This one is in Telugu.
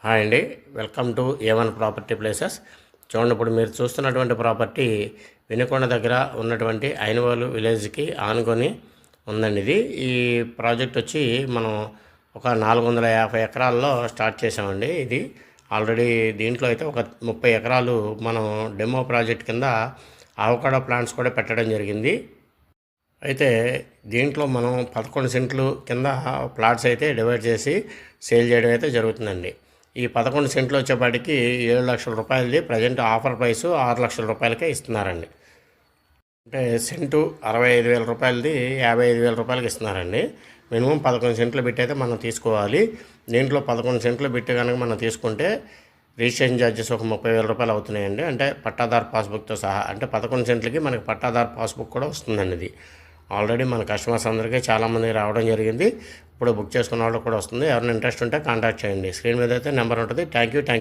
హాయ్ అండి, welcome to A1 property places. చూడండి, ఇప్పుడు మీరు చూస్తున్నటువంటి ప్రాపర్టీ వినుకొండ దగ్గర ఉన్నటువంటి ఐనవోలు విలేజ్కి ఆనుకొని ఉందండి. ఈ ప్రాజెక్ట్ వచ్చి మనం ఒక 450 ఎకరాల్లో స్టార్ట్ చేసామండి. ఇది ఆల్రెడీ దీంట్లో అయితే ఒక 30 ఎకరాలు మనం డెమో ప్రాజెక్ట్ కింద అవకాడో ప్లాంట్స్ కూడా పెట్టడం జరిగింది. అయితే దీంట్లో మనం 11 సెంట్లు కింద ప్లాట్స్ అయితే డివైడ్ చేసి సేల్ చేయడం అయితే జరుగుతుందండి. ఈ 11 సెంట్లు వచ్చేపాటికి 7 లక్షల రూపాయలది ప్రజెంట్ ఆఫర్ ప్రైసు 6 లక్షల రూపాయలకే ఇస్తున్నారండి. అంటే సెంటు 65,000 రూపాయలది 55,000 రూపాయలకి ఇస్తున్నారండి. మినిమం 11 సెంట్లు పెట్టి అయితే మనం తీసుకోవాలి. దీంట్లో 11 సెంట్లు పెట్టి కనుక మనం తీసుకుంటే రిజిస్ట్రేషన్ ఛార్జెస్ ఒక 30,000 రూపాయలు అవుతున్నాయండి. అంటే పట్టాదారు పాస్బుక్తో సహా. అంటే 11 సెంట్లకి మనకి పట్టాదారు పాస్బుక్ కూడా వస్తుందండి. ఇది ఆల్రెడీ మన కస్టమర్స్ అందరికీ చాలామంది రావడం జరిగింది. ఇప్పుడు బుక్ చేసుకున్న వాళ్ళు కూడా వస్తుంది. ఎవరైనా ఇంట్రెస్ట్ ఉంటే కాంటాక్ట్ చేయండి. స్క్రీన్ మీద అయితే నెంబర్ ఉంటుంది. Thank you.